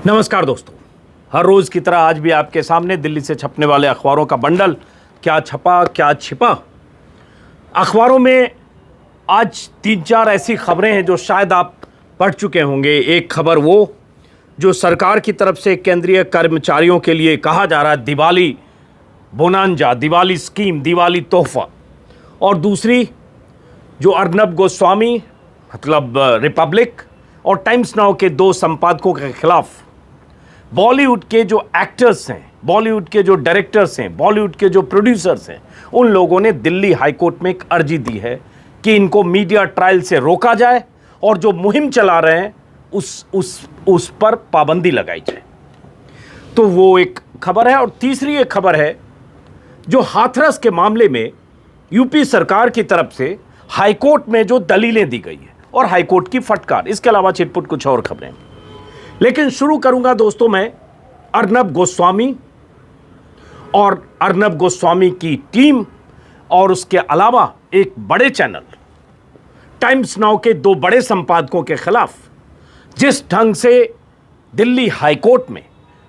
नमस्कार दोस्तों, हर रोज की तरह आज भी आपके सामने दिल्ली से छपने वाले अखबारों का बंडल। क्या छपा क्या छिपा। अखबारों में आज 3-4 ऐसी खबरें हैं जो शायद आप पढ़ चुके होंगे। एक खबर वो जो सरकार की तरफ से केंद्रीय कर्मचारियों के लिए कहा जा रहा है दिवाली बोनांजा, दिवाली स्कीम, दिवाली तोहफा। और दूसरी जो अर्नब गोस्वामी मतलब रिपब्लिक और टाइम्स नाउ के 2 संपादकों के खिलाफ बॉलीवुड के जो एक्टर्स हैं, बॉलीवुड के जो डायरेक्टर्स हैं, बॉलीवुड के जो प्रोड्यूसर्स हैं, उन लोगों ने दिल्ली हाईकोर्ट में एक अर्जी दी है कि इनको मीडिया ट्रायल से रोका जाए और जो मुहिम चला रहे हैं उस पर पाबंदी लगाई जाए। तो वो एक खबर है। और तीसरी एक खबर है जो हाथरस के मामले में यूपी सरकार की तरफ से हाईकोर्ट में जो दलीलें दी गई है और हाईकोर्ट की फटकार। इसके अलावा चिटपुट कुछ और खबरें। लेकिन शुरू करूंगा दोस्तों मैं अर्नब गोस्वामी और अर्नब गोस्वामी की टीम और उसके अलावा एक बड़े चैनल टाइम्स नाउ के 2 बड़े संपादकों के खिलाफ जिस ढंग से दिल्ली हाईकोर्ट में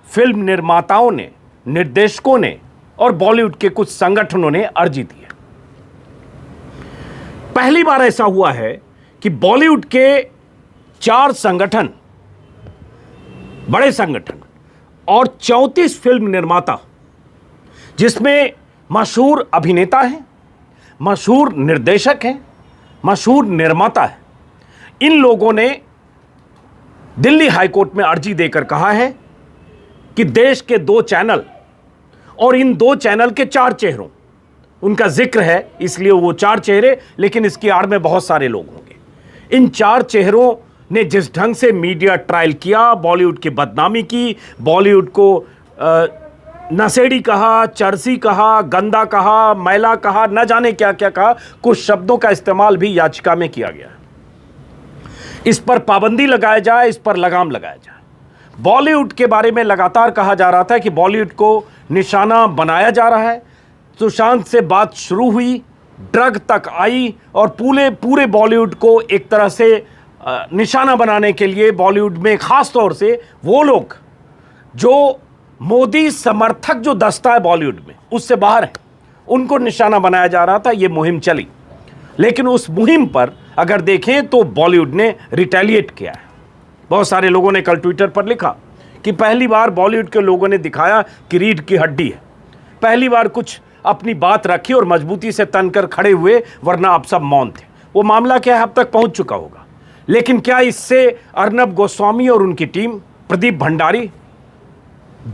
फिल्म निर्माताओं ने, निर्देशकों ने और बॉलीवुड के कुछ संगठनों ने अर्जी दी है। पहली बार ऐसा हुआ है कि बॉलीवुड के 4 संगठन, बड़े संगठन और 34 फिल्म निर्माता, जिसमें मशहूर अभिनेता हैं, मशहूर निर्देशक हैं, मशहूर निर्माता हैं, इन लोगों ने दिल्ली हाईकोर्ट में अर्जी देकर कहा है कि देश के 2 चैनल और इन 2 चैनल के 4 चेहरों, उनका जिक्र है इसलिए वो 4 चेहरे, लेकिन इसकी आड़ में बहुत सारे लोग होंगे। इन 4 चेहरों ने जिस ढंग से मीडिया ट्रायल किया, बॉलीवुड की बदनामी की, बॉलीवुड को नशेड़ी कहा, चरसी कहा, गंदा कहा, मैला कहा, न जाने क्या क्या कहा, कुछ शब्दों का इस्तेमाल भी याचिका में किया गया। इस पर पाबंदी लगाया जाए, इस पर लगाम लगाया जाए। बॉलीवुड के बारे में लगातार कहा जा रहा था कि बॉलीवुड को निशाना बनाया जा रहा है। सुशांत से बात शुरू हुई, ड्रग तक आई और पूरे बॉलीवुड को एक तरह से निशाना बनाने के लिए बॉलीवुड में खास तौर से वो लोग जो मोदी समर्थक जो दस्ता है बॉलीवुड में उससे बाहर है, उनको निशाना बनाया जा रहा था। ये मुहिम चली, लेकिन उस मुहिम पर अगर देखें तो बॉलीवुड ने रिटेलिएट किया है। बहुत सारे लोगों ने कल ट्विटर पर लिखा कि पहली बार बॉलीवुड के लोगों ने दिखाया कि रीढ़ की हड्डी है, पहली बार कुछ अपनी बात रखी और मजबूती से तन कर खड़े हुए, वरना आप सब मौन थे। वो मामला क्या है अब तक पहुंच चुका होगा। लेकिन क्या इससे अर्नब गोस्वामी और उनकी टीम, प्रदीप भंडारी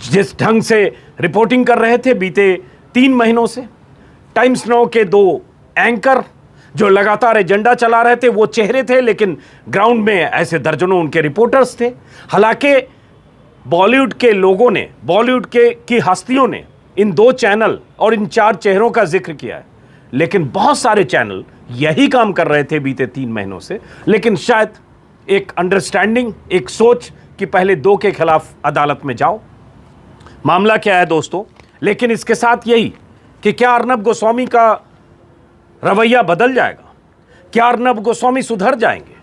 जिस ढंग से रिपोर्टिंग कर रहे थे बीते 3 महीनों से, टाइम्स नाउ के 2 एंकर जो लगातार एजेंडा चला रहे थे, वो चेहरे थे, लेकिन ग्राउंड में ऐसे दर्जनों उनके रिपोर्टर्स थे। हालांकि बॉलीवुड के लोगों ने, बॉलीवुड की हस्तियों ने इन 2 चैनल और इन 4 चेहरों का जिक्र किया है, लेकिन बहुत सारे चैनल यही काम कर रहे थे बीते 3 महीनों से। लेकिन शायद एक अंडरस्टैंडिंग, एक सोच कि पहले 2 के खिलाफ अदालत में जाओ। मामला क्या है दोस्तों, लेकिन इसके साथ यही कि क्या अर्नब गोस्वामी का रवैया बदल जाएगा, क्या अर्नब गोस्वामी सुधर जाएंगे।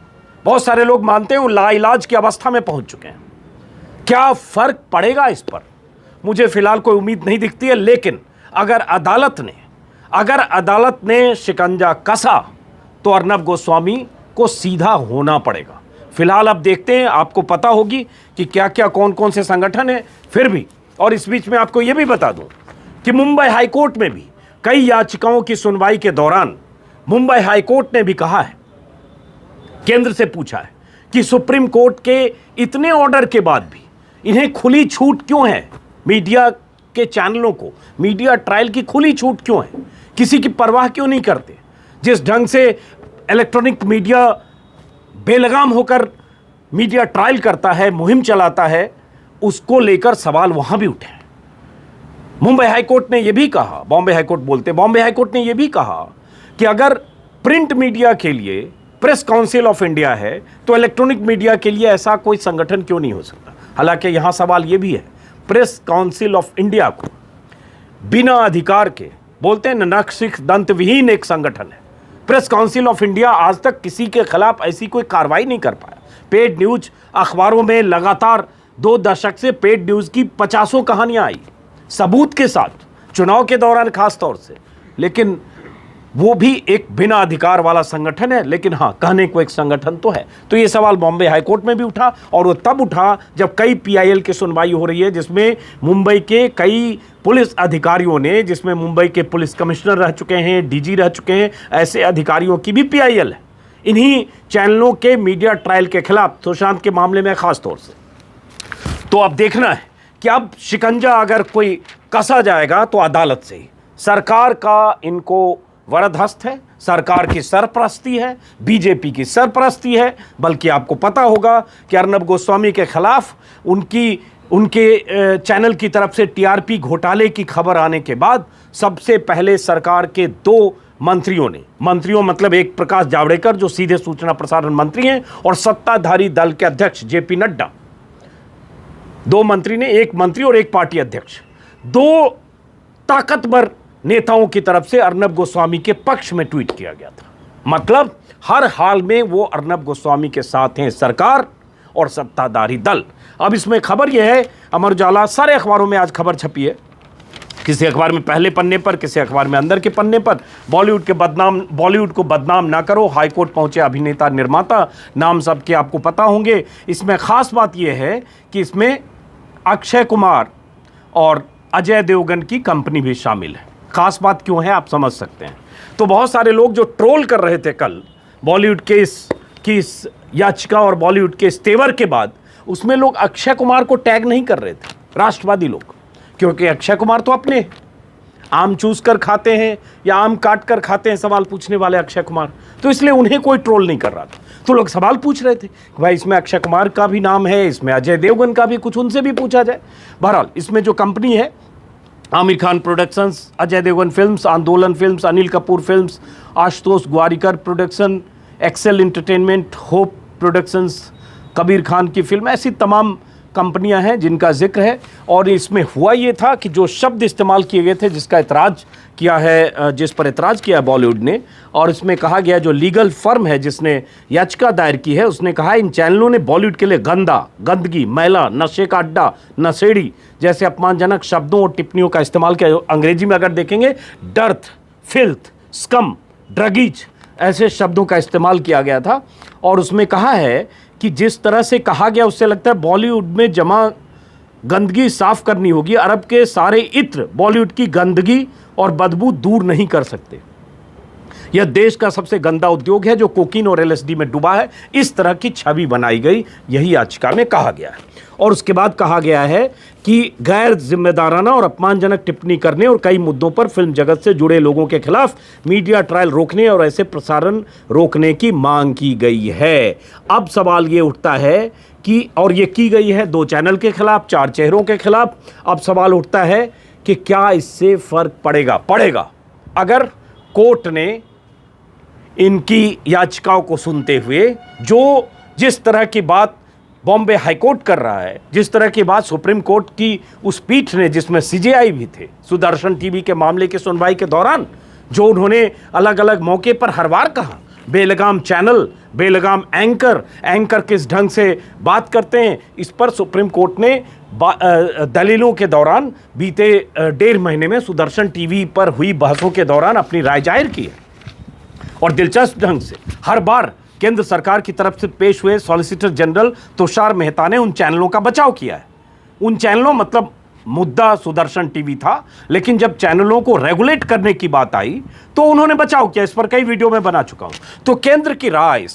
बहुत सारे लोग मानते हैं वो लाइलाज की अवस्था में पहुंच चुके हैं। क्या फर्क पड़ेगा इस पर, मुझे फिलहाल कोई उम्मीद नहीं दिखती है। लेकिन अगर अदालत ने शिकंजा कसा तो अर्नब गोस्वामी को सीधा होना पड़ेगा। फिलहाल अब देखते हैं, आपको पता होगी कि क्या क्या कौन कौन से संगठन हैं। फिर भी, और इस बीच में आपको यह भी बता दूं कि मुंबई हाईकोर्ट में भी कई याचिकाओं की सुनवाई के दौरान मुंबई हाईकोर्ट ने भी कहा है, केंद्र से पूछा है कि सुप्रीम कोर्ट के इतने ऑर्डर के बाद भी इन्हें खुली छूट क्यों है, मीडिया के चैनलों को मीडिया ट्रायल की खुली छूट क्यों है, किसी की परवाह क्यों नहीं करते। जिस ढंग से इलेक्ट्रॉनिक मीडिया बेलगाम होकर मीडिया ट्रायल करता है, मुहिम चलाता है, उसको लेकर सवाल वहां भी उठे। मुंबई हाईकोर्ट ने यह भी कहा, बॉम्बे हाईकोर्ट ने यह भी कहा कि अगर प्रिंट मीडिया के लिए प्रेस काउंसिल ऑफ इंडिया है तो इलेक्ट्रॉनिक मीडिया के लिए ऐसा कोई संगठन क्यों नहीं हो सकता। हालांकि यहां सवाल यह भी है, प्रेस काउंसिल ऑफ इंडिया को बिना अधिकार के, बोलते हैं नक्शिक दंत विहीन एक संगठन है। प्रेस काउंसिल ऑफ इंडिया आज तक किसी के खिलाफ ऐसी कोई कार्रवाई नहीं कर पाया। पेड न्यूज अखबारों में लगातार 2 दशक से पेड न्यूज की 50 कहानियां आई सबूत के साथ, चुनाव के दौरान खास तौर से। लेकिन वो भी एक बिना अधिकार वाला संगठन है, लेकिन हाँ, कहने को एक संगठन तो है। तो ये सवाल बॉम्बे हाईकोर्ट में भी उठा, और वो तब उठा जब कई पीआईएल की सुनवाई हो रही है, जिसमें मुंबई के कई पुलिस अधिकारियों ने, जिसमें मुंबई के पुलिस कमिश्नर रह चुके हैं, डीजी रह चुके हैं, ऐसे अधिकारियों की भी पीआईएल है इन्हीं चैनलों के मीडिया ट्रायल के खिलाफ, सुशांत के मामले में खास तौर से। तो अब देखना है कि अब शिकंजा अगर कोई कसा जाएगा तो अदालत से ही। सरकार का इनको वरदहस्त है, सरकार की सरपरस्ती है, बीजेपी की सरपरस्ती है। बल्कि आपको पता होगा कि अर्नब गोस्वामी के खिलाफ उनके चैनल की तरफ से टीआरपी घोटाले की खबर आने के बाद सबसे पहले सरकार के 2 मंत्रियों मतलब एक प्रकाश जावड़ेकर जो सीधे सूचना प्रसारण मंत्री हैं, और सत्ताधारी दल के अध्यक्ष जेपी नड्डा, 2 मंत्री ने, एक मंत्री और एक पार्टी अध्यक्ष, 2 ताकतवर नेताओं की तरफ से अर्नब गोस्वामी के पक्ष में ट्वीट किया गया था। मतलब हर हाल में वो अर्नब गोस्वामी के साथ हैं सरकार और सत्ताधारी दल। अब इसमें खबर यह है, अमर उजाला, सारे अखबारों में आज खबर छपी है, किसी अखबार में पहले पन्ने पर, किसी अखबार में अंदर के पन्ने पर, बॉलीवुड को बदनाम ना करो, हाईकोर्ट पहुंचे अभिनेता निर्माता, नाम सबके आपको पता होंगे। इसमें खास बात यह है कि इसमें अक्षय कुमार और अजय देवगन की कंपनी भी शामिल है। खास बात क्यों है आप समझ सकते हैं। तो बहुत सारे लोग जो ट्रोल कर रहे थे कल बॉलीवुड के इस याचिका और बॉलीवुड के इस तेवर के बाद, उसमें लोग अक्षय कुमार को टैग नहीं कर रहे थे, राष्ट्रवादी लोग, क्योंकि अक्षय कुमार तो अपने आम चूस कर खाते हैं या आम काट कर खाते हैं, सवाल पूछने वाले अक्षय कुमार, तो इसलिए उन्हें कोई ट्रोल नहीं कर रहा था। तो लोग सवाल पूछ रहे थे कि भाई इसमें अक्षय कुमार का भी नाम है, इसमें अजय देवगन का भी, कुछ उनसे भी पूछा जाए। बहरहाल इसमें जो कंपनी है, Aamir Khan Productions, Ajay Devgn Films, Aandolan Films, Anil Kapoor Films, Ashutosh Gowariker Production, Excel Entertainment, Hope Productions, Kabir Khan की फिल्म, ऐसी तमाम कंपनियां हैं जिनका जिक्र है। और इसमें हुआ ये था कि जो शब्द इस्तेमाल किए गए थे, जिसका एतराज़ किया है, जिस पर एतराज़ किया बॉलीवुड ने, और इसमें कहा गया, जो लीगल फर्म है जिसने याचिका दायर की है, उसने कहा इन चैनलों ने बॉलीवुड के लिए गंदगी, मैला, नशे का अड्डा, नशेड़ी जैसे अपमानजनक शब्दों और टिप्पणियों का इस्तेमाल किया। अंग्रेजी में अगर देखेंगे, डर्थ, फिल्थ, स्कम, ड्रगीज, ऐसे शब्दों का इस्तेमाल किया गया था। और उसमें कहा है कि जिस तरह से कहा गया, उससे लगता है बॉलीवुड में जमा गंदगी साफ करनी होगी। अरब के सारे इत्र बॉलीवुड की गंदगी और बदबू दूर नहीं कर सकते। यह देश का सबसे गंदा उद्योग है जो कोकीन और एलएसडी में डूबा है। इस तरह की छवि बनाई गई, यही याचिका में कहा गया है। और उसके बाद कहा गया है कि गैर जिम्मेदाराना और अपमानजनक टिप्पणी करने और कई मुद्दों पर फिल्म जगत से जुड़े लोगों के खिलाफ मीडिया ट्रायल रोकने और ऐसे प्रसारण रोकने की मांग की गई है। अब सवाल ये उठता है कि, और ये की गई है 2 चैनल के खिलाफ, 4 चेहरों के खिलाफ। अब सवाल उठता है कि क्या इससे फर्क पड़ेगा अगर कोर्ट ने इनकी याचिकाओं को सुनते हुए जिस तरह की बात बॉम्बे हाईकोर्ट कर रहा है, जिस तरह की बात सुप्रीम कोर्ट की उस पीठ ने, जिसमें सीजेआई भी थे, सुदर्शन टीवी के मामले की सुनवाई के दौरान जो उन्होंने अलग अलग मौके पर हर बार कहा, बेलगाम चैनल, बेलगाम एंकर किस ढंग से बात करते हैं, इस पर सुप्रीम कोर्ट ने दलीलों के दौरान बीते 1.5 महीने में सुदर्शन टीवी पर हुई बहसों के दौरान अपनी राय जाहिर की है। और दिलचस्प ढंग से हर बार केंद्र सरकार की तरफ से पेश हुए सॉलिसिटर जनरल तुषार मेहता ने उन चैनलों का बचाव किया है। उन चैनलों, मतलब मुद्दा सुदर्शन टीवी था, लेकिन जब चैनलों को रेगुलेट करने की बात आई तो उन्होंने बचाव किया। इस पर कई वीडियो में बना चुका हूं। तो केंद्र की राय,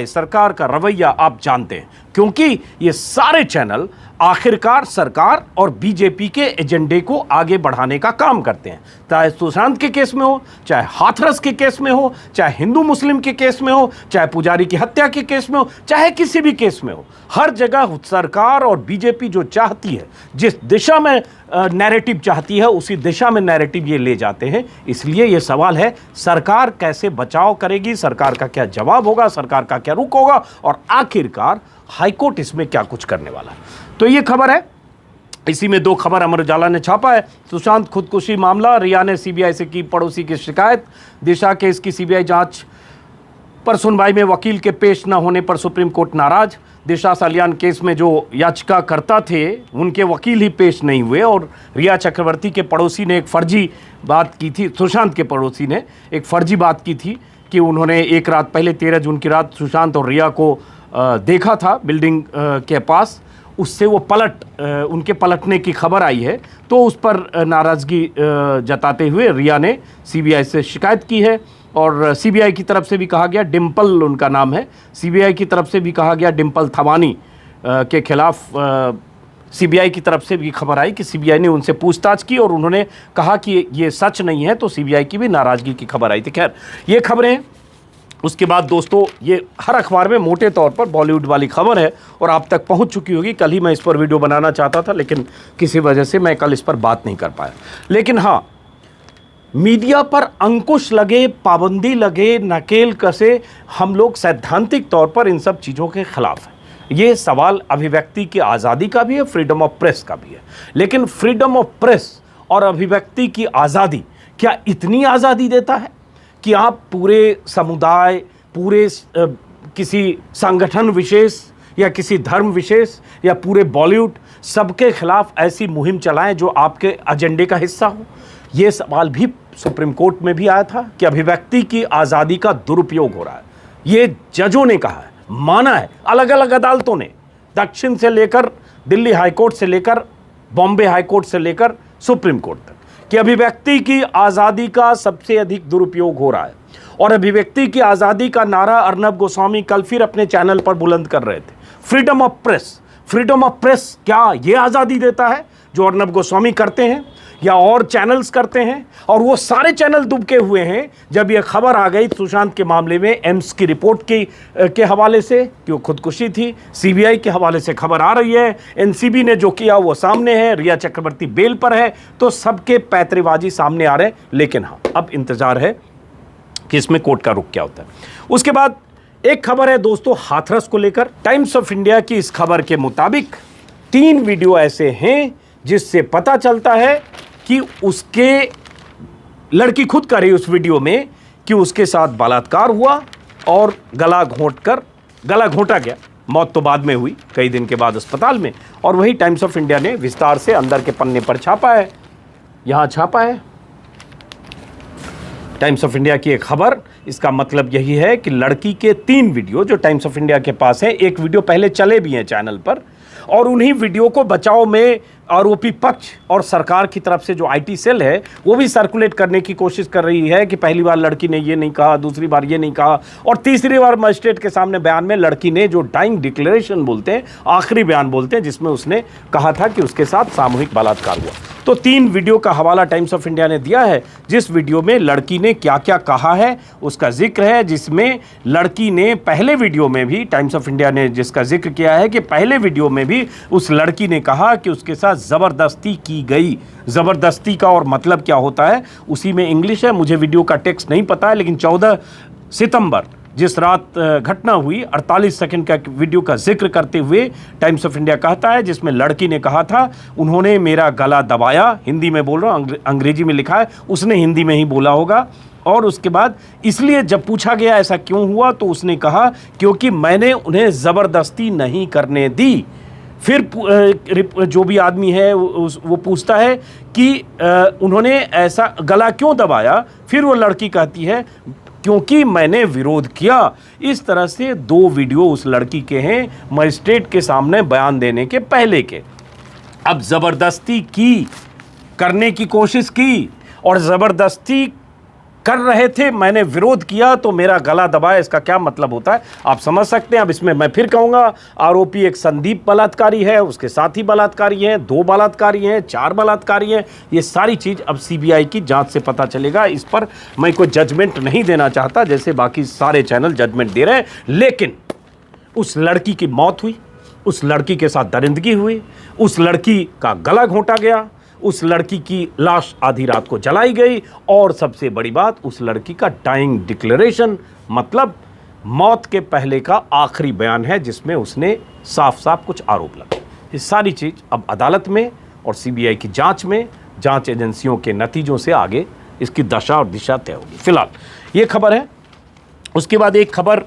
सरकार का रवैया आप जानते हैं, क्योंकि ये सारे चैनल आखिरकार सरकार और बीजेपी के एजेंडे को आगे बढ़ाने का काम करते हैं। चाहे सुशांत के केस में हो, चाहे हाथरस के केस में हो, चाहे हिंदू मुस्लिम के केस में हो, चाहे पुजारी की हत्या के केस में हो, चाहे किसी भी केस में हो, हर जगह सरकार और बीजेपी जो चाहती है, जिस दिशा में नैरेटिव चाहती है, उसी दिशा में नैरेटिव ये ले जाते हैं। इसलिए ये सवाल है, सरकार कैसे बचाव करेगी, सरकार का क्या जवाब होगा, सरकार का क्या रुख होगा, और आखिरकार हाईकोर्ट इसमें क्या कुछ करने वाला है। तो ये खबर है। इसी में 2 खबर अमर उजाला ने छापा है। सुशांत खुदकुशी मामला, रिया ने सीबीआई से की पड़ोसी की शिकायत। दिशा केस की सीबीआई जांच पर सुनवाई में वकील के पेश न होने पर सुप्रीम कोर्ट नाराज। दिशा सालियान केस में जो याचिकाकर्ता थे उनके वकील ही पेश नहीं हुए और रिया चक्रवर्ती के पड़ोसी ने एक फर्जी बात की थी, सुशांत के पड़ोसी ने एक फर्जी बात की थी कि उन्होंने एक रात पहले 13 जून की रात सुशांत और रिया को देखा था बिल्डिंग के पास। उससे वो उनके पलटने की खबर आई है, तो उस पर नाराज़गी जताते हुए रिया ने सीबीआई से शिकायत की है और सीबीआई की तरफ से भी कहा गया, डिम्पल उनका नाम है, सीबीआई की तरफ से भी कहा गया डिम्पल थवानी के खिलाफ सीबीआई की तरफ से भी खबर आई कि सीबीआई ने उनसे पूछताछ की और उन्होंने कहा कि ये सच नहीं है, तो सीबीआई की भी नाराज़गी की खबर आई थी। खैर ये खबरें, उसके बाद दोस्तों ये हर अखबार में मोटे तौर पर बॉलीवुड वाली खबर है और आप तक पहुंच चुकी होगी। कल ही मैं इस पर वीडियो बनाना चाहता था लेकिन किसी वजह से मैं कल इस पर बात नहीं कर पाया। लेकिन हाँ, मीडिया पर अंकुश लगे, पाबंदी लगे, नकेल कसे, हम लोग सैद्धांतिक तौर पर इन सब चीज़ों के खिलाफ हैं। ये सवाल अभिव्यक्ति की आज़ादी का भी है, फ्रीडम ऑफ प्रेस का भी है। लेकिन फ्रीडम ऑफ प्रेस और अभिव्यक्ति की आज़ादी क्या इतनी आज़ादी देता है कि आप पूरे समुदाय, पूरे किसी संगठन विशेष या किसी धर्म विशेष या पूरे बॉलीवुड सबके खिलाफ ऐसी मुहिम चलाएं जो आपके एजेंडे का हिस्सा हो? ये सवाल भी सुप्रीम कोर्ट में भी आया था कि अभिव्यक्ति की आज़ादी का दुरुपयोग हो रहा है। ये जजों ने कहा है, माना है, अलग अलग अदालतों ने, दक्षिण से लेकर दिल्ली हाईकोर्ट से लेकर बॉम्बे हाईकोर्ट से लेकर सुप्रीम कोर्ट तक, कि अभिव्यक्ति की आज़ादी का सबसे अधिक दुरुपयोग हो रहा है। और अभिव्यक्ति की आज़ादी का नारा अर्नब गोस्वामी कल फिर अपने चैनल पर बुलंद कर रहे थे। Freedom of press, freedom of press क्या ये आज़ादी देता है जो अर्नब गोस्वामी करते हैं या और चैनल्स करते हैं? और वो सारे चैनल दुबके हुए हैं जब ये खबर आ गई सुशांत के मामले में एम्स की रिपोर्ट के हवाले से कि वो खुदकुशी थी, सीबीआई के हवाले से खबर आ रही है, एनसीबी ने जो किया वो सामने है, रिया चक्रवर्ती बेल पर है, तो सबके पैतरेबाजी सामने आ रहे हैं। लेकिन हाँ, अब इंतजार है कि इसमें कोर्ट का रुख क्या होता है। उसके बाद एक खबर है दोस्तों हाथरस को लेकर। टाइम्स ऑफ इंडिया की इस खबर के मुताबिक 3 वीडियो ऐसे हैं जिससे पता चलता है कि उसके लड़की खुद कह रही उस वीडियो में कि उसके साथ बलात्कार हुआ और गला घोंटा गया। मौत तो बाद में हुई, कई दिन के बाद अस्पताल में। और वही टाइम्स ऑफ इंडिया ने विस्तार से अंदर के पन्ने पर छापा है, यहां छापा है टाइम्स ऑफ इंडिया की एक खबर। इसका मतलब यही है कि लड़की के 3 वीडियो जो टाइम्स ऑफ इंडिया के पास है, एक वीडियो पहले चले भी हैं चैनल पर, और उन्हीं वीडियो को बचाव में आरोपी पक्ष और सरकार की तरफ से जो आईटी सेल है वो भी सर्कुलेट करने की कोशिश कर रही है कि पहली बार लड़की ने ये नहीं कहा, दूसरी बार ये नहीं कहा, और तीसरी बार मजिस्ट्रेट के सामने बयान में लड़की ने जो डाइंग डिक्लेरेशन बोलते हैं, आखिरी बयान बोलते हैं, जिसमें उसने कहा था कि उसके साथ सामूहिक बलात्कार हुआ। तो 3 वीडियो का हवाला टाइम्स ऑफ इंडिया ने दिया है, जिस वीडियो में लड़की ने क्या क्या कहा है उसका जिक्र है, जिसमें लड़की ने पहले वीडियो में भी टाइम्स ऑफ इंडिया ने जिसका जिक्र किया है कि पहले वीडियो में भी उस लड़की ने कहा कि उसके साथ ज़बरदस्ती की गई। ज़बरदस्ती का और मतलब क्या होता है उसी में इंग्लिश है, मुझे वीडियो का टेक्स्ट नहीं पता है, लेकिन 14 सितंबर जिस रात घटना हुई 48 सेकंड का वीडियो का जिक्र करते हुए टाइम्स ऑफ इंडिया कहता है, जिसमें लड़की ने कहा था उन्होंने मेरा गला दबाया, हिंदी में बोल रहा हूँ, अंग्रेजी में लिखा है, उसने हिंदी में ही बोला होगा। और उसके बाद इसलिए जब पूछा गया ऐसा क्यों हुआ तो उसने कहा क्योंकि मैंने उन्हें ज़बरदस्ती नहीं करने दी। फिर जो भी आदमी है वो पूछता है कि उन्होंने ऐसा गला क्यों दबाया, फिर वो लड़की कहती है क्योंकि मैंने विरोध किया। इस तरह से 2 वीडियो उस लड़की के हैं मजिस्ट्रेट के सामने बयान देने के पहले के। अब ज़बरदस्ती करने की कोशिश की और ज़बरदस्ती कर रहे थे, मैंने विरोध किया तो मेरा गला दबाया, इसका क्या मतलब होता है आप समझ सकते हैं। अब इसमें मैं फिर कहूँगा आरोपी एक संदीप बलात्कारी है, उसके साथ ही बलात्कारी हैं, 2 बलात्कारी हैं, 4 बलात्कारी हैं। ये सारी चीज़ अब सीबीआई की जांच से पता चलेगा। इस पर मैं कोई जजमेंट नहीं देना चाहता जैसे बाकी सारे चैनल जजमेंट दे रहे हैं, लेकिन उस लड़की की मौत हुई, उस लड़की के साथ दरिंदगी हुई, उस लड़की का गला घोंटा गया, उस लड़की की लाश आधी रात को जलाई गई, और सबसे बड़ी बात उस लड़की का डाइंग डिक्लेरेशन, मतलब मौत के पहले का आखिरी बयान है जिसमें उसने साफ साफ कुछ आरोप लगाए। ये सारी चीज़ अब अदालत में और सीबीआई की जांच में, जांच एजेंसियों के नतीजों से आगे इसकी दशा और दिशा तय होगी। फिलहाल ये खबर है। उसके बाद एक खबर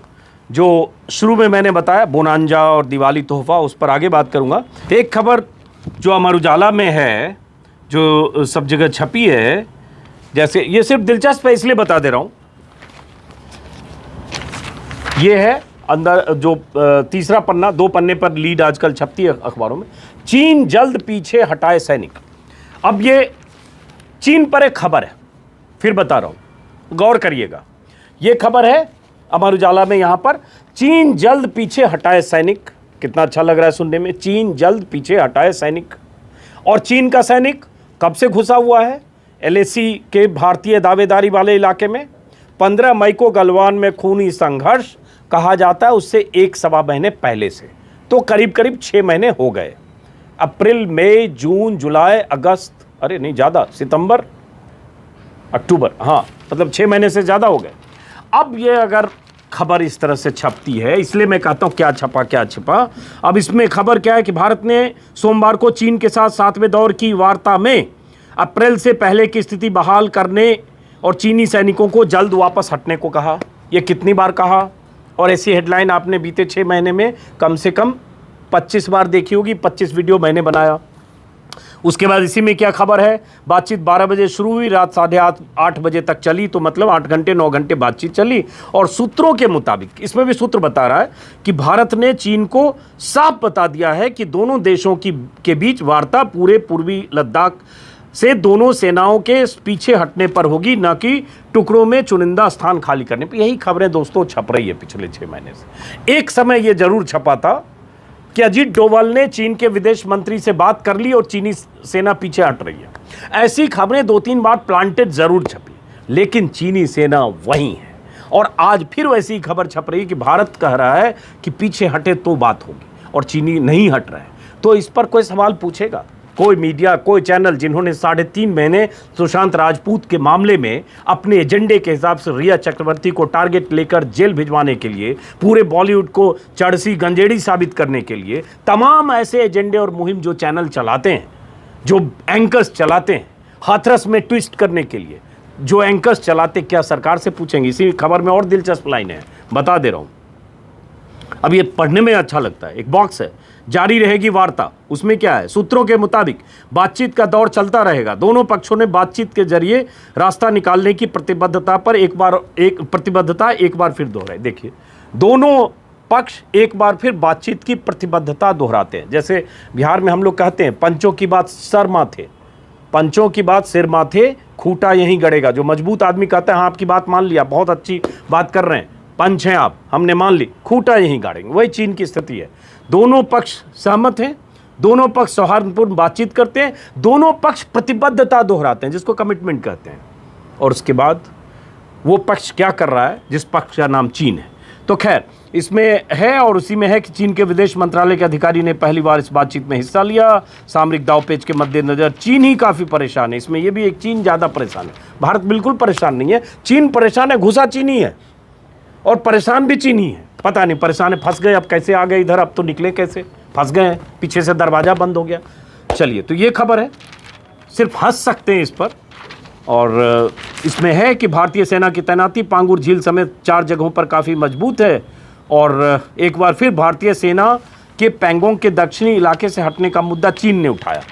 जो शुरू में मैंने बताया बोनांजा और दिवाली तोहफा, उस पर आगे बात करूंगा। एक खबर जो अमर उजाला में है, जो सब जगह छपी है, जैसे ये सिर्फ दिलचस्प है इसलिए बता दे रहा हूं, ये है अंदर जो तीसरा पन्ना, 2 पन्ने पर लीड आजकल छपती है अखबारों में, चीन जल्द पीछे हटाए सैनिक। अब ये चीन पर एक खबर है, फिर बता रहा हूं, गौर करिएगा। ये खबर है अमर उजाला में, यहां पर चीन जल्द पीछे हटाए सैनिक। कितना अच्छा लग रहा है सुनने में, चीन जल्द पीछे हटाए सैनिक। और चीन का सैनिक कब से घुसा हुआ है एलएसी के भारतीय दावेदारी वाले इलाके में? 15 मई को गलवान में खूनी संघर्ष कहा जाता है, उससे 1-1.25 महीने पहले से, तो करीब करीब 6 महीने हो गए। अप्रैल, मई, जून, जुलाई, अगस्त, अरे नहीं ज़्यादा, सितंबर, अक्टूबर, हाँ मतलब 6 महीने से ज़्यादा हो गए। अब ये अगर खबर इस तरह से छपती है, इसलिए मैं कहता हूँ क्या छपा क्या छिपा। अब इसमें खबर क्या है कि भारत ने सोमवार को चीन के साथ 7वें दौर की वार्ता में अप्रैल से पहले की स्थिति बहाल करने और चीनी सैनिकों को जल्द वापस हटने को कहा। ये कितनी बार कहा? और ऐसी हेडलाइन आपने बीते 6 महीने में कम से कम 25 बार देखी होगी, 25 वीडियो मैंने बनाया। उसके बाद इसी में क्या खबर है, बातचीत 12 बजे शुरू हुई, रात 8:30 बजे तक चली, तो मतलब 8 घंटे 9 घंटे बातचीत चली। और सूत्रों के मुताबिक, इसमें भी सूत्र बता रहा है कि भारत ने चीन को साफ बता दिया है कि दोनों देशों के बीच वार्ता पूरे पूर्वी लद्दाख से दोनों सेनाओं के पीछे हटने पर होगी, न कि टुकड़ों में चुनिंदा स्थान खाली करने पर। यही खबरें दोस्तों छप रही है पिछले 6 महीने से। एक समय यह जरूर छपा था कि अजीत डोभाल ने चीन के विदेश मंत्री से बात कर ली और चीनी सेना पीछे हट रही है। ऐसी खबरें 2-3 बार प्लांटेड जरूर छपी, लेकिन चीनी सेना वहीं है। और आज फिर वैसी खबर छप रही है कि भारत कह रहा है कि पीछे हटे तो बात होगी, और चीनी नहीं हट रहा है। तो इस पर कोई सवाल पूछेगा? कोई मीडिया, कोई चैनल जिन्होंने 3.5 महीने सुशांत राजपूत के मामले में अपने एजेंडे के हिसाब से रिया चक्रवर्ती को टारगेट लेकर जेल भिजवाने के लिए, पूरे बॉलीवुड को चड़सी गंजेड़ी साबित करने के लिए, तमाम ऐसे एजेंडे और मुहिम जो चैनल चलाते हैं, जो एंकर्स चलाते हैं, हाथरस में ट्विस्ट करने के लिए जो एंकर्स चलाते, क्या सरकार से पूछेंगे? इसी खबर में और दिलचस्प लाइन है, बता दे रहा हूं। अब ये पढ़ने में अच्छा लगता है। एक बॉक्स है, जारी रहेगी वार्ता। उसमें क्या है? सूत्रों के मुताबिक बातचीत का दौर चलता रहेगा। दोनों पक्षों ने बातचीत के जरिए रास्ता निकालने की प्रतिबद्धता एक बार फिर दोहराई। देखिए, दोनों पक्ष एक बार फिर बातचीत की प्रतिबद्धता दोहराते हैं। जैसे बिहार में हम लोग कहते हैं, पंचों की बात सर माथे, पंचों की बात सिर माथे, खूंटा यहीं गड़ेगा। जो मजबूत आदमी कहता है हाँ आपकी बात मान लिया, बहुत अच्छी बात कर रहे हैं, पंच हैं आप, हमने मान ली, खूंटा यहीं गाड़ेंगे। वही चीन की स्थिति है। दोनों पक्ष सहमत हैं, दोनों पक्ष सौहार्दपूर्ण बातचीत करते हैं, दोनों पक्ष प्रतिबद्धता दोहराते हैं, जिसको कमिटमेंट कहते हैं। और उसके बाद वो पक्ष क्या कर रहा है, जिस पक्ष का नाम चीन है। तो खैर, इसमें है और उसी में है कि चीन के विदेश मंत्रालय के अधिकारी ने पहली बार इस बातचीत में हिस्सा लिया। सामरिक दावपेच के मद्देनजर चीन ही काफ़ी परेशान है। इसमें यह भी एक, चीन ज़्यादा परेशान है, भारत बिल्कुल परेशान नहीं है। चीन परेशान है, घुसा चीनी है और परेशान भी चीनी है। पता नहीं परेशान है, फंस गए, अब कैसे आ गए इधर, अब तो निकले कैसे, फंस गए हैं, पीछे से दरवाज़ा बंद हो गया। चलिए, तो ये खबर है, सिर्फ हंस सकते हैं इस पर। और इसमें है कि भारतीय सेना की तैनाती पांगुर झील समेत 4 जगहों पर काफ़ी मजबूत है। और एक बार फिर भारतीय सेना के पैंगोंग के दक्षिणी इलाके से हटने का मुद्दा चीन ने उठाया।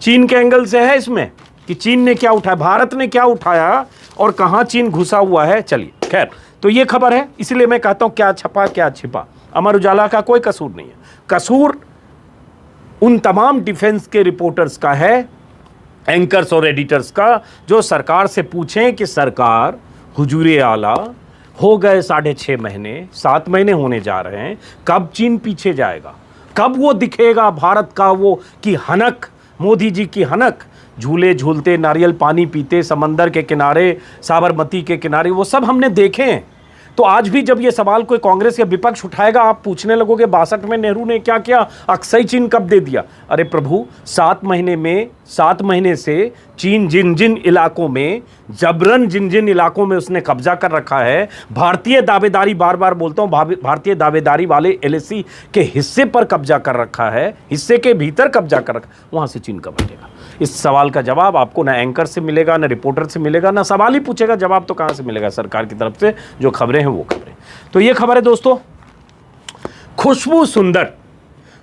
चीन के एंगल से है इसमें कि चीन ने क्या उठाया, भारत ने क्या उठाया और कहाँ चीन घुसा हुआ है। चलिए, खैर, तो ये खबर है, इसलिए मैं कहता हूँ क्या छपा क्या छिपा। अमर उजाला का कोई कसूर नहीं है, कसूर उन तमाम डिफेंस के रिपोर्टर्स का है, एंकर्स और एडिटर्स का, जो सरकार से पूछें कि सरकार, हुजूरे आला, हो गए 6.5 महीने, 7 महीने होने जा रहे हैं, कब चीन पीछे जाएगा, कब वो दिखेगा भारत का वो कि हनक, मोदी जी की हनक, झूले झूलते, नारियल पानी पीते, समंदर के किनारे, साबरमती के किनारे, वो सब हमने देखे हैं। तो आज भी जब ये सवाल कोई कांग्रेस या विपक्ष उठाएगा, आप पूछने लगोगे 62 में नेहरू ने क्या किया, अक्सई चीन कब दे दिया। अरे प्रभु, 7 महीने से चीन जिन जिन इलाकों में जबरन जिन जिन इलाकों में उसने कब्जा कर रखा है, भारतीय दावेदारी, बार बार बोलता हूं, भारतीय दावेदारी वाले एलएसी के हिस्से पर कब्जा कर रखा है, हिस्से के भीतर कब्जा कर रखा, वहां से चीन कब हटेगा? इस सवाल का जवाब आपको ना एंकर से मिलेगा, ना रिपोर्टर से मिलेगा, ना सवाल ही पूछेगा, जवाब तो कहां से मिलेगा? सरकार की तरफ से जो खबरें हैं वो खबरें। तो ये खबर है दोस्तों, खुशबू सुंदर,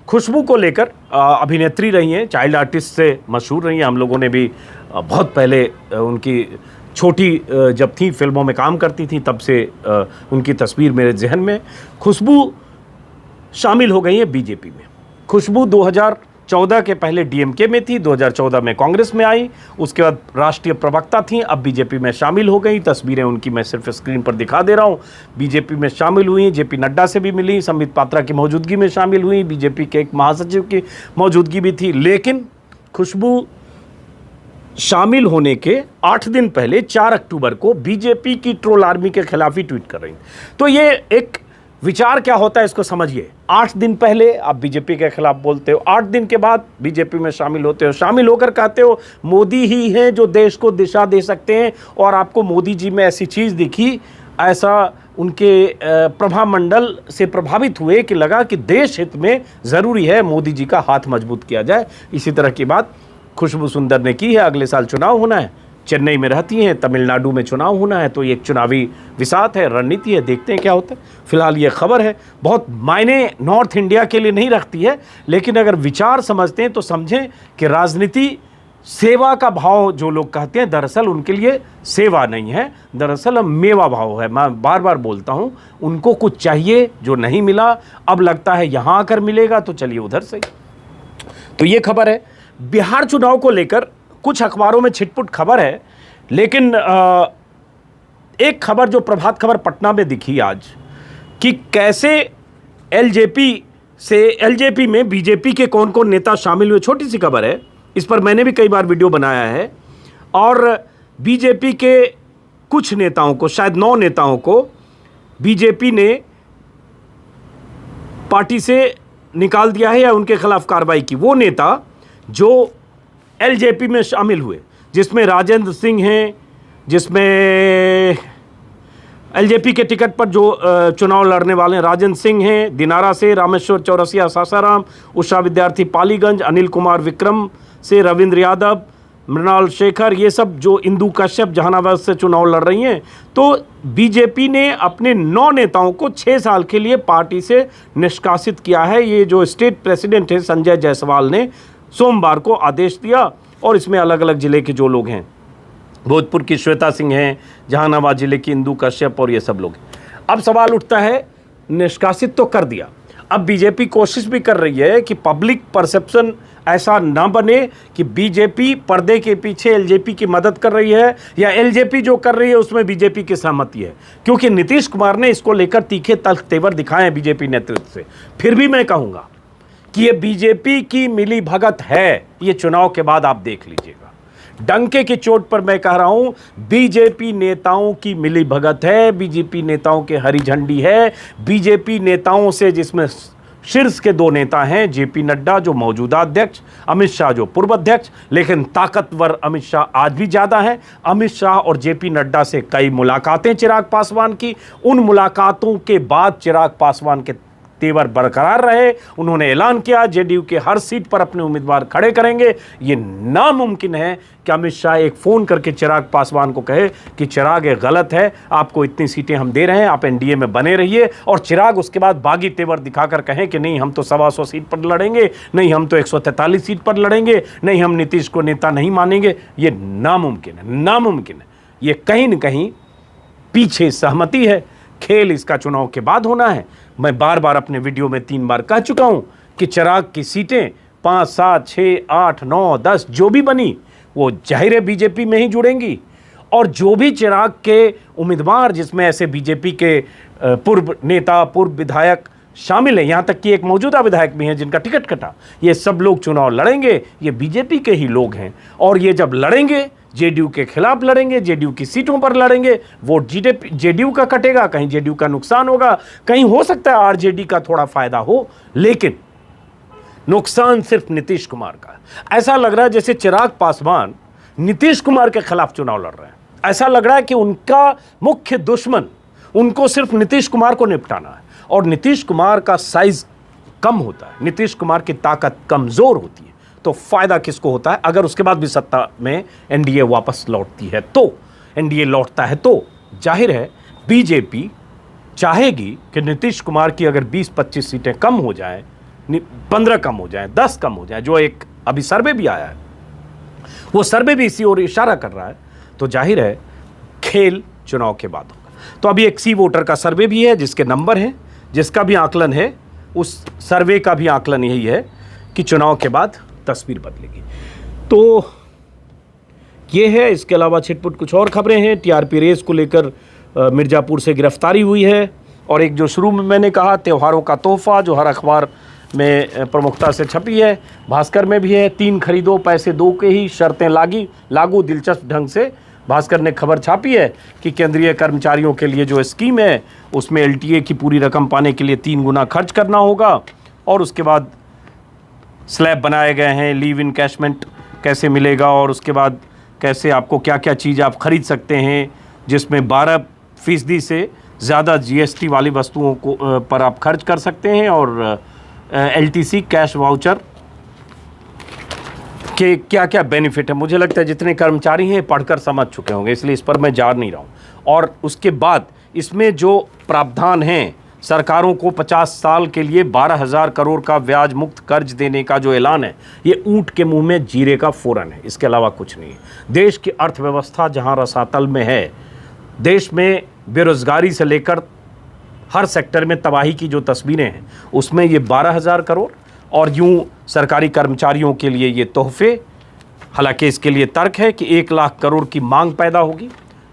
खुशबू को लेकर अभिनेत्री रही हैं, चाइल्ड आर्टिस्ट से मशहूर रही हैं। हम लोगों ने भी बहुत पहले उनकी छोटी जब थी फिल्मों में काम करती थी तब से उनकी तस्वीर मेरे जहन में। खुशबू शामिल हो गई है बीजेपी में। खुशबू 2014 के पहले डीएमके में थी, 2014 में कांग्रेस में आई, उसके बाद राष्ट्रीय प्रवक्ता थी, अब बीजेपी में शामिल हो गई। तस्वीरें उनकी मैं सिर्फ स्क्रीन पर दिखा दे रहा हूँ। बीजेपी में शामिल हुई, जेपी नड्डा से भी मिली, संबित पात्रा की मौजूदगी में शामिल हुई, बीजेपी के एक महासचिव की मौजूदगी भी थी। लेकिन खुशबू शामिल होने के 8 दिन पहले 4 अक्टूबर को बीजेपी की ट्रोल आर्मी के खिलाफ ही ट्वीट कर रही। तो ये एक विचार क्या होता है इसको समझिए। 8 दिन पहले आप बीजेपी के खिलाफ बोलते हो, 8 दिन के बाद बीजेपी में शामिल होते हो, शामिल होकर कहते हो मोदी ही हैं जो देश को दिशा दे सकते हैं, और आपको मोदी जी में ऐसी चीज़ दिखी, ऐसा उनके प्रभामंडल से प्रभावित हुए कि लगा कि देश हित में ज़रूरी है मोदी जी का हाथ मजबूत किया जाए। इसी तरह की बात खुशबू सुंदर ने की है। अगले साल चुनाव होना है, चेन्नई में रहती हैं, तमिलनाडु में चुनाव होना है, तो ये एक चुनावी विसात है, रणनीति है, देखते हैं क्या होता है। फिलहाल ये खबर है, बहुत मायने नॉर्थ इंडिया के लिए नहीं रखती है, लेकिन अगर विचार समझते हैं तो समझें कि राजनीति सेवा का भाव जो लोग कहते हैं, दरअसल उनके लिए सेवा नहीं है, दरअसल मेवा भाव है। मैं बार बार बोलता हूँ, उनको कुछ चाहिए जो नहीं मिला, अब लगता है यहाँ आकर मिलेगा तो चलिए उधर से। तो ये खबर है। बिहार चुनाव को लेकर कुछ अखबारों में छिटपुट खबर है, लेकिन एक खबर जो प्रभात खबर पटना में दिखी आज कि कैसे एलजेपी में बीजेपी के कौन कौन नेता शामिल हुए, छोटी सी खबर है, इस पर मैंने भी कई बार वीडियो बनाया है। और बीजेपी के कुछ नेताओं को, शायद 9 नेताओं को बीजेपी ने पार्टी से निकाल दिया है या उनके खिलाफ कार्रवाई की। वो नेता जो एलजेपी में शामिल हुए, जिसमें राजेंद्र सिंह हैं, जिसमें एलजेपी के टिकट पर जो चुनाव लड़ने वाले हैं, राजेंद्र सिंह हैं दिनारा से, रामेश्वर चौरसिया सासाराम, उषा विद्यार्थी पालीगंज, अनिल कुमार विक्रम से, रविंद्र यादव, मृणाल शेखर, ये सब जो इंदु कश्यप जहानाबाद से चुनाव लड़ रही हैं। तो बीजेपी ने अपने 9 नेताओं को 6 साल के लिए पार्टी से निष्कासित किया है। ये जो स्टेट प्रेसिडेंट है संजय जायसवाल ने सोमवार को आदेश दिया, और इसमें अलग अलग जिले के जो लोग हैं, भोजपुर की श्वेता सिंह हैं, जहानाबाद जिले की इंदु कश्यप, और ये सब लोग। अब सवाल उठता है, निष्कासित तो कर दिया, अब बीजेपी कोशिश भी कर रही है कि पब्लिक परसेप्शन ऐसा ना बने कि बीजेपी पर्दे के पीछे एलजेपी की मदद कर रही है, या एलजेपी जो कर रही है उसमें बीजेपी की सहमति है, क्योंकि नीतीश कुमार ने इसको लेकर तीखे तल्ख तेवर दिखाए हैं बीजेपी नेतृत्व से। फिर भी मैं कहूँगा कि ये बीजेपी की मिली भगत है, ये चुनाव के बाद आप देख लीजिएगा। डंके की चोट पर मैं कह रहा हूं, बीजेपी नेताओं की मिली भगत है, बीजेपी नेताओं के हरी झंडी है। बीजेपी नेताओं से, जिसमें शीर्ष के 2 नेता हैं, जेपी नड्डा जो मौजूदा अध्यक्ष, अमित शाह जो पूर्व अध्यक्ष, लेकिन ताकतवर अमित शाह आज भी ज़्यादा हैं। अमित शाह और जेपी नड्डा से कई मुलाकातें चिराग पासवान की, उन मुलाकातों के बाद चिराग पासवान के तेवर बरकरार रहे। उन्होंने ऐलान किया जेडीयू के हर सीट पर अपने उम्मीदवार खड़े करेंगे। ये नामुमकिन है कि अमित शाह एक फ़ोन करके चिराग पासवान को कहे कि चिराग ये गलत है, आपको इतनी सीटें हम दे रहे हैं, आप एनडीए में बने रहिए, और चिराग उसके बाद बागी तेवर दिखाकर कहें कि नहीं हम तो 125 सीट पर लड़ेंगे, नहीं हम तो 143 सीट पर लड़ेंगे, नहीं हम नीतीश को नेता नहीं मानेंगे। ये नामुमकिन है, नामुमकिन है। ये कहीं न कहीं पीछे सहमति है। खेल इसका चुनाव के बाद होना है। मैं बार बार अपने वीडियो में 3 बार कह चुका हूं कि चिराग की सीटें 5, 7, 6, 8, 9, 10 जो भी बनी वो जाहिर है बीजेपी में ही जुड़ेंगी, और जो भी चिराग के उम्मीदवार, जिसमें ऐसे बीजेपी के पूर्व नेता, पूर्व विधायक शामिल हैं, यहाँ तक कि एक मौजूदा विधायक भी हैं जिनका टिकट कटा, ये सब लोग चुनाव लड़ेंगे। ये बीजेपी के ही लोग हैं, और ये जब लड़ेंगे जेडीयू के खिलाफ लड़ेंगे, जेडीयू की सीटों पर लड़ेंगे, वोट जेडीयू का कटेगा, कहीं जेडीयू का नुकसान होगा, कहीं हो सकता है आरजेडी का थोड़ा फायदा हो, लेकिन नुकसान सिर्फ नीतीश कुमार का। ऐसा लग रहा है जैसे चिराग पासवान नीतीश कुमार के खिलाफ चुनाव लड़ रहे हैं, ऐसा लग रहा है कि उनका मुख्य दुश्मन उनको सिर्फ नीतीश कुमार को निपटाना है, और नीतीश कुमार का साइज कम होता है, नीतीश कुमार की ताकत कमजोर होती है, तो फायदा किसको होता है? अगर उसके बाद भी सत्ता में एनडीए वापस लौटती है, तो एनडीए लौटता है, तो जाहिर है बीजेपी चाहेगी कि नीतीश कुमार की अगर 20-25 सीटें कम हो जाएं, 15 कम हो जाएं, 10 कम हो जाएं, जो एक अभी सर्वे भी आया है, वो सर्वे भी इसी ओर इशारा कर रहा है, तो जाहिर है खेल चुनाव के बाद होगा। तो अभी एक सी वोटर का सर्वे भी है जिसके नंबर हैं, जिसका भी आकलन है, उस सर्वे का भी आकलन यही है कि चुनाव के बाद तस्वीर बदलेगी। तो ये है। इसके अलावा छिटपुट कुछ और खबरें हैं। टीआरपी रेस को लेकर मिर्ज़ापुर से गिरफ्तारी हुई है, और एक जो शुरू में मैंने कहा त्योहारों का तोहफा, जो हर अखबार में प्रमुखता से छपी है, भास्कर में भी है, 3 खरीदो पैसे 2 के ही, शर्तें लागू दिलचस्प ढंग से भास्कर ने खबर छापी है कि केंद्रीय कर्मचारियों के लिए जो स्कीम है उसमें एलटीए की पूरी रकम पाने के लिए 3 गुना खर्च करना होगा, और उसके बाद स्लैब बनाए गए हैं, लीव इनकैशमेंट कैसे मिलेगा, और उसके बाद कैसे आपको क्या क्या चीज़ आप खरीद सकते हैं, जिसमें 12% से ज़्यादा जीएसटी वाली वस्तुओं को पर आप खर्च कर सकते हैं, और एलटीसी कैश वाउचर के क्या क्या बेनिफिट है। मुझे लगता है जितने कर्मचारी हैं पढ़कर समझ चुके होंगे, इसलिए इस पर मैं जा नहीं रहा हूँ। और उसके बाद इसमें जो प्रावधान हैं, सरकारों को 50 साल के लिए 12,000 करोड़ का ब्याज मुक्त कर्ज देने का जो ऐलान है, ये ऊंट के मुंह में जीरे का फोरन है, इसके अलावा कुछ नहीं है। देश की अर्थव्यवस्था जहां रसातल में है, देश में बेरोजगारी से लेकर हर सेक्टर में तबाही की जो तस्वीरें हैं, उसमें ये 12,000 करोड़ और यूं सरकारी कर्मचारियों के लिए ये तोहफे। हालांकि इसके लिए तर्क है कि 1 लाख करोड़ की मांग पैदा होगी,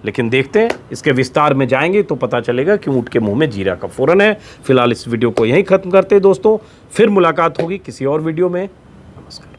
लेकिन देखते हैं, इसके विस्तार में जाएंगे तो पता चलेगा कि ऊंट के मुंह में जीरा का फोरन है। फिलहाल इस वीडियो को यहीं खत्म करते हैं दोस्तों, फिर मुलाकात होगी किसी और वीडियो में। नमस्कार।